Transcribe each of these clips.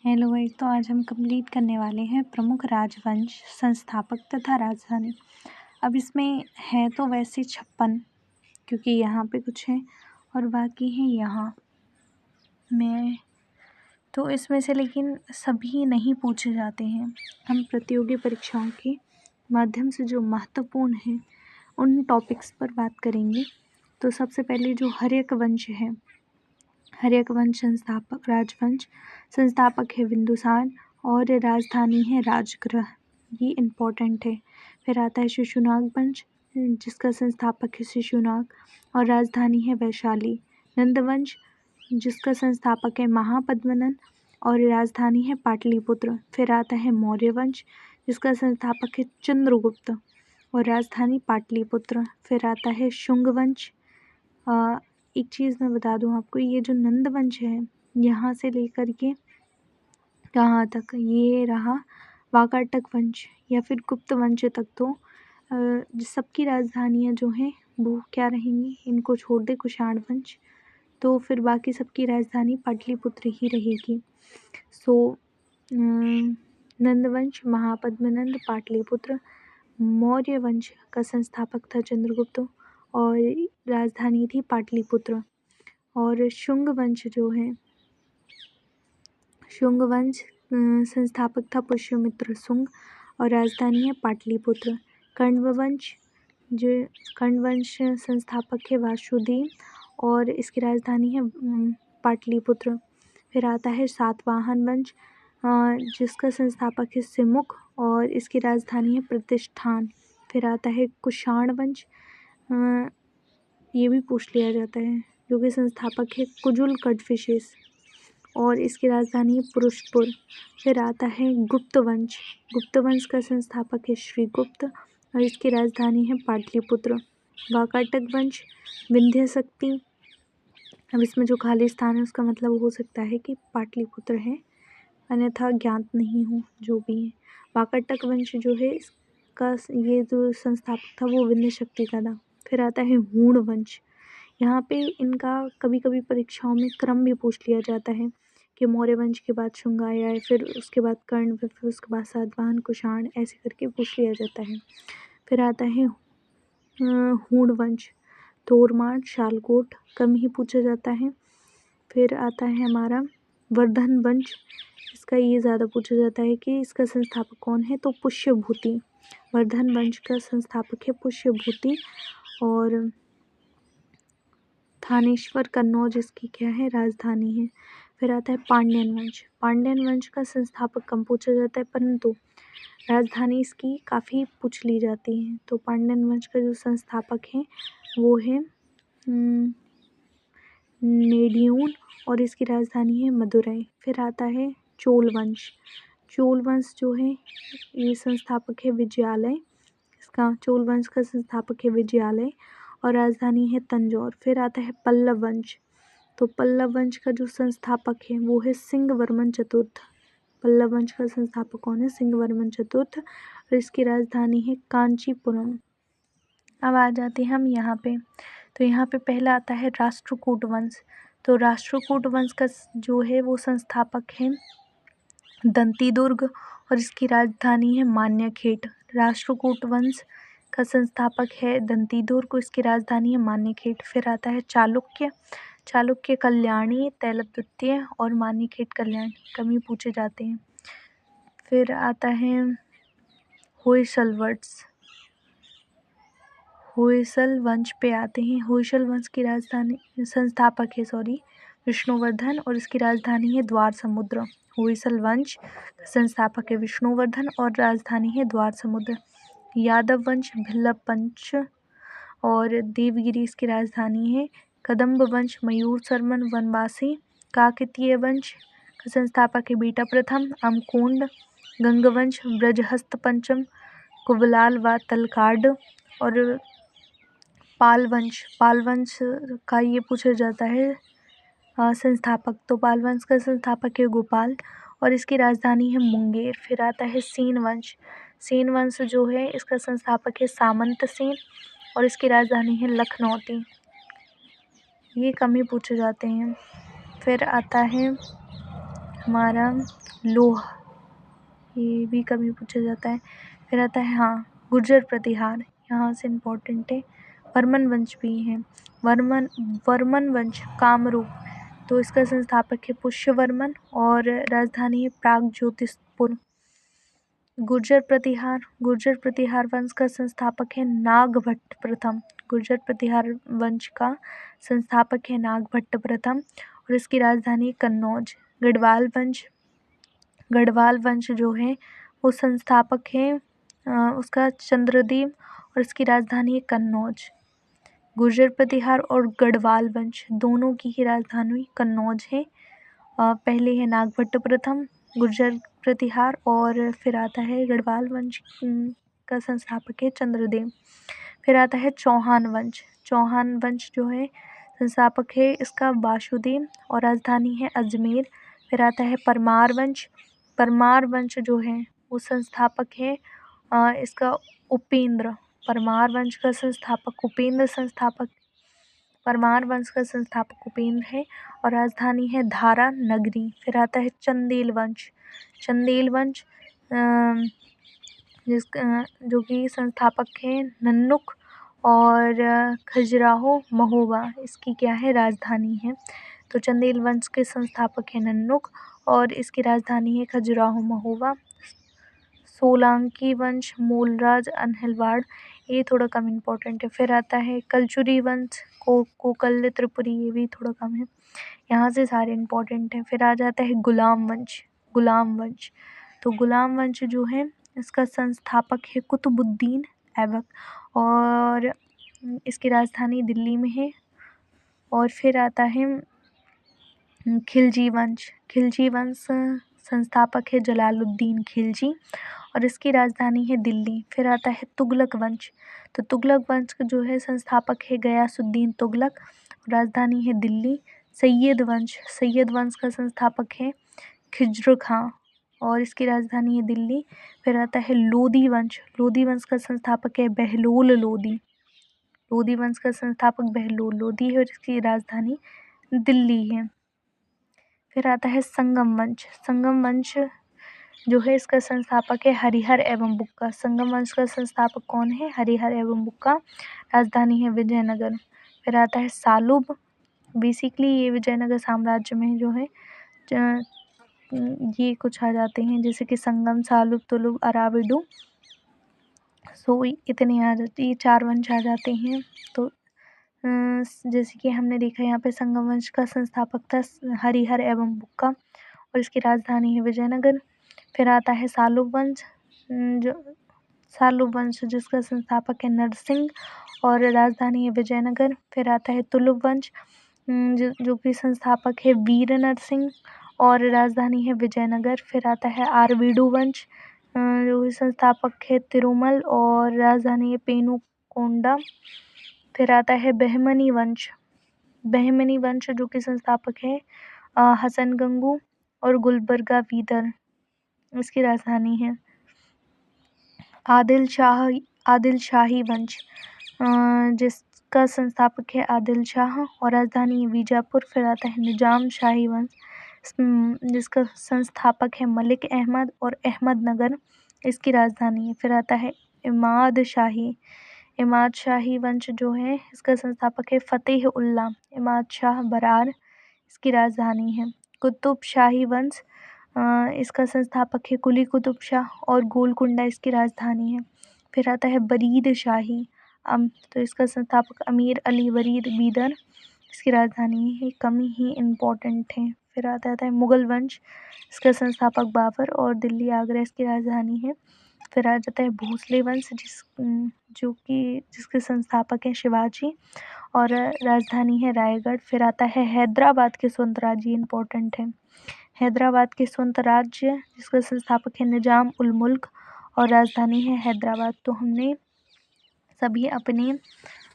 Hello guys, तो आज हम कंप्लीट करने वाले हैं प्रमुख राजवंश, संस्थापक तथा राजधानी। अब इसमें है तो वैसे 56, क्योंकि यहाँ पे कुछ है और बाकी है यहाँ में। तो इसमें से लेकिन सभी नहीं पूछे जाते हैं। हम प्रतियोगी परीक्षाओं के माध्यम से जो महत्वपूर्ण है उन टॉपिक्स पर बात करेंगे। तो सबसे पहले जो हर्यक वंश है, हर्यक वंश संस्थापक, राजवंश संस्थापक है बिंदुसार और राजधानी है राजगृह, ये इम्पोर्टेंट है। फिर आता है शिशुनाग वंश, जिसका संस्थापक है शिशुनाग और राजधानी है वैशाली। नंदवंश, जिसका संस्थापक है महापद्मनंद और राजधानी है पाटलिपुत्र। फिर आता है मौर्य वंश, जिसका संस्थापक है चंद्रगुप्त और राजधानी पाटलिपुत्र। फिर आता है शुंग वंश। एक चीज़ मैं बता दूं आपको, ये जो नंद वंश है यहाँ से लेकर के कहाँ तक, ये रहा वाकाटक वंश या फिर गुप्त वंश तक। तो सबकी राजधानियाँ जो हैं वो क्या रहेंगी, इनको छोड़ दे कुषाण वंश, तो फिर बाकी सबकी राजधानी पाटलिपुत्र ही रहेगी। नंदवंश, महापद्मनंद, पाटलिपुत्र। मौर्य वंश का संस्थापक था चंद्रगुप्त और राजधानी थी पाटलिपुत्र। और शुंग वंश जो है, शुंग वंश संस्थापक था पुष्यमित्र शुंग और राजधानी है पाटलिपुत्र। कण्व वंश, जो कण्व वंश संस्थापक है वासुदेव और इसकी राजधानी है पाटलिपुत्र। फिर आता है सातवाहन वंश, जिसका संस्थापक है सिमुक और इसकी राजधानी है प्रतिष्ठान। फिर आता है कुषाण वंश, ये भी पूछ लिया जाता है, जो कि संस्थापक है कुजुल कडफिसेस और इसकी राजधानी है पुरुषपुर। फिर आता है गुप्त वंश, गुप्त वंश का संस्थापक है श्रीगुप्त और इसकी राजधानी है पाटलिपुत्र। वाकाटक वंश, विंध्य शक्ति। अब इसमें जो खाली स्थान है उसका मतलब हो सकता है कि पाटलिपुत्र है, अन्यथा ज्ञात नहीं हो जो भी है। वाकाटक वंश जो है इसका ये जो संस्थापक था वो विंध्य शक्ति का था। फिर आता है हूण वंश, यहाँ पे इनका कभी कभी परीक्षाओं में क्रम भी पूछ लिया जाता है कि मौर्य वंश के बाद शुंग आया है, फिर उसके बाद कर्ण, फिर उसके बाद सातवाहन, कुषाण, ऐसे करके पूछ लिया जाता है। फिर आता है हूण वंश, तोरमार, शालकोट, कम ही पूछा जाता है। फिर आता है हमारा वर्धन वंश, इसका ये ज़्यादा पूछा जाता है कि इसका संस्थापक कौन है, तो पुष्यभूति। वर्धन वंश का संस्थापक है पुष्यभूति और थानेश्वर कन्नौज इसकी क्या है, राजधानी है। फिर आता है पांड्यन वंश, पांड्यन वंश का संस्थापक कम पूछा जाता है परंतु राजधानी इसकी काफ़ी पूछ ली जाती है। तो पांड्यन वंश का जो संस्थापक है वो है नेडियून और इसकी राजधानी है मदुरई। फिर आता है चोल वंश, चोल वंश जो है ये संस्थापक है विजयालय, इसका चोल वंश का संस्थापक है विजयालय और राजधानी है तंजौर। फिर आता है पल्लव वंश, तो पल्लव वंश का जो संस्थापक है वो है सिंहवर्मन चतुर्थ। पल्लव वंश का संस्थापक कौन है, सिंहवर्मन चतुर्थ और इसकी राजधानी है कांचीपुरम। अब आ जाते हैं हम यहाँ पे, तो यहाँ पे पहला आता है राष्ट्रकूट वंश। तो राष्ट्रकूट वंश का जो है वो संस्थापक है दंतीदुर्ग और इसकी राजधानी है मान्यखेट। राष्ट्रकूट वंश का संस्थापक है दंतीदुर्ग, इसकी राजधानी है मान्यखेट। फिर आता है चालुक्य, चालुक्य कल्याणी, तैलप द्वितीय और मान्यखेट कल्याणी, कम ही पूछे जाते हैं। फिर आता है होयसल वंश, होयसल वंश पे आते हैं। होयसल वंश की राजधानी, संस्थापक है विष्णुवर्धन और इसकी राजधानी है द्वार समुद्र। होयसल वंश का संस्थापक है विष्णुवर्धन और राजधानी है द्वार समुद्र। यादव वंश, भिल्लभ वंश और देवगिरी इसकी राजधानी है। कदम्ब वंश, मयूर शर्मन वनवासी। काकतीय वंश का संस्थापक है बीटा प्रथम, अमकुंड। गंगवंश, ब्रजहस्त पंचम, कुबलाल व तलकाड। और पाल वंश, पाल वंश का ये पूछा जाता है संस्थापक, तो पाल वंश का संस्थापक है गोपाल और इसकी राजधानी है मुंगेर। फिर आता है सेन वंश, सेन वंश जो है इसका संस्थापक है सामंत सेन और इसकी राजधानी है लखनौती, ये कम ही पूछे जाते हैं। फिर आता है हमारा लोह, ये भी कभी पूछा जाता है। फिर आता है गुर्जर प्रतिहार, यहाँ से इम्पोर्टेंट है। वर्मन वंश भी है, वर्मन वंश कामरूप, तो इसका संस्थापक है पुष्यवर्मन और राजधानी है प्रागज्योतिषपुर। गुर्जर प्रतिहार वंश का संस्थापक है नागभट्ट प्रथम। गुर्जर प्रतिहार वंश का संस्थापक है नागभट्ट प्रथम और इसकी राजधानी कन्नौज। गढ़वाल वंश जो है वो संस्थापक है उसका चंद्रदेव और इसकी राजधानी है कन्नौज। गुर्जर प्रतिहार और गढ़वाल वंश दोनों की ही राजधानी कन्नौज है। पहले है नागभट्ट प्रथम, गुर्जर प्रतिहार, और फिर आता है गढ़वाल वंश का संस्थापक है चंद्रदेव। फिर आता है चौहान वंश जो है संस्थापक है इसका वासुदेव और राजधानी है अजमेर। फिर आता है परमार वंश जो है वो संस्थापक है इसका उपेंद्र। परमार वंश का संस्थापक परमार वंश का संस्थापक उपेंद्र है और राजधानी है धारा नगरी। फिर आता है चंदेल वंश जिसका जो कि संस्थापक है नन्नुक और खजुराहो महोबा, इसकी क्या है राजधानी है। तो चंदेल वंश के संस्थापक है नन्नुक और इसकी राजधानी है खजुराहो महोबा। सोलंकी वंश मूलराज अनहिलवाड़, ये थोड़ा कम इम्पोर्टेंट है। फिर आता है कलचुरी वंश कोकल्य त्रिपुरी, ये भी थोड़ा कम है। यहाँ से सारे इम्पोर्टेंट हैं। फिर आ जाता है गुलाम वंश। तो गुलाम वंश जो है इसका संस्थापक है कुतुबुद्दीन ऐबक और इसकी राजधानी दिल्ली में है। और फिर आता है खिलजी वंश संस्थापक है जलालुद्दीन खिलजी और इसकी राजधानी है दिल्ली। फिर आता है तुगलक वंश, तो तुगलक वंश का जो है संस्थापक है गयासुद्दीन तुगलक, राजधानी है दिल्ली। सैयद वंश का संस्थापक है खिज्र खां और इसकी राजधानी है दिल्ली। फिर आता है लोदी वंश का संस्थापक है बहलोल लोदी है और इसकी राजधानी दिल्ली है। फिर आता है संगम वंश जो है इसका संस्थापक है हरिहर एवं बुक्का। संगम वंश का संस्थापक कौन है? हरिहर एवं बुक्का, राजधानी है विजयनगर। फिर आता है सालुब, बेसिकली ये विजयनगर साम्राज्य में जो है ये कुछ आ जाते हैं जैसे कि संगम, सालुब, तुलुब, अराविडु, सो इतने आ जाते, ये 4 वंश आ जाते हैं। तो जैसे कि हमने देखा यहाँ पे संगम वंश का संस्थापक था हरिहर एवं बुक्का और इसकी राजधानी है विजयनगर। फिर आता है सालुब वंश जिसका संस्थापक है नरसिंह और राजधानी है विजयनगर। फिर आता है तुलुब वंश जो कि संस्थापक है वीर नरसिंह और राजधानी है विजयनगर। फिर आता है आरवीडु वंश जो कि संस्थापक है तिरुमल और राजधानी है पेनुकोंडा। फिर आता है बहमनी वंश जो कि संस्थापक है हसन गंगू और गुलबर्गा बीदर, इसकी राजधानी है। आदिल शाही वंश जिसका संस्थापक है आदिल शाह और राजधानी है बीजापुर। फिर आता है निजाम शाही वंश जिसका संस्थापक है मलिक अहमद और अहमदनगर, इसकी राजधानी है। फिर आता है इमाद शाही वंश जो है इसका संस्थापक है फतेह उल्ला इमाद शाह बरार, इसकी राजधानी है। कुतुब शाही वंश इसका संस्थापक है कुली कुतुब शाह और गोलकुंडा, इसकी राजधानी है। फिर आता है बरीद शाही तो इसका संस्थापक अमीर अली बरीद बीदर, इसकी राजधानी है। कम ही इम्पोर्टेंट है। फिर आता है मुगल वंश, इसका संस्थापक बाबर और दिल्ली आगरा इसकी राजधानी है। फिर आ जाता है भोसले वंश जिसके संस्थापक हैं शिवाजी और राजधानी है रायगढ़। फिर आता है हैदराबाद के स्वतंत्र राज्य, इम्पोर्टेंट है। हैदराबाद के स्वतंत्र राज्य जिसका संस्थापक है निजाम उल मुल्क और राजधानी है हैदराबाद। तो हमने सभी अपने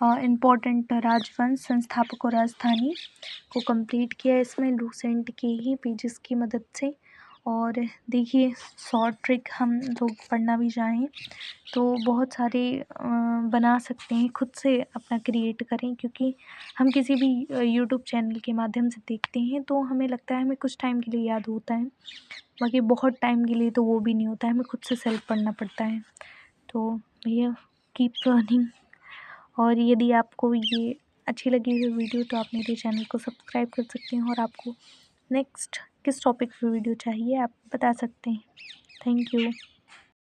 इम्पोर्टेंट राजवंश, संस्थापक और राजधानी को कंप्लीट किया इसमें लूसेंट के ही पेजेस की मदद से। और देखिए शॉर्ट ट्रिक हम लोग पढ़ना भी चाहें तो बहुत सारे बना सकते हैं, खुद से अपना क्रिएट करें, क्योंकि हम किसी भी यूट्यूब चैनल के माध्यम से देखते हैं तो हमें लगता है हमें कुछ टाइम के लिए याद होता है, बाकी बहुत टाइम के लिए तो वो भी नहीं होता है, हमें खुद से सेल्फ पढ़ना पड़ता है। तो भैया कीप लर्निंग। और यदि आपको ये अच्छी लगी हुई वीडियो तो आप मेरे चैनल को सब्सक्राइब कर सकते हैं, और आपको नेक्स्ट किस टॉपिक पे वीडियो चाहिए आप बता सकते हैं। Thank you.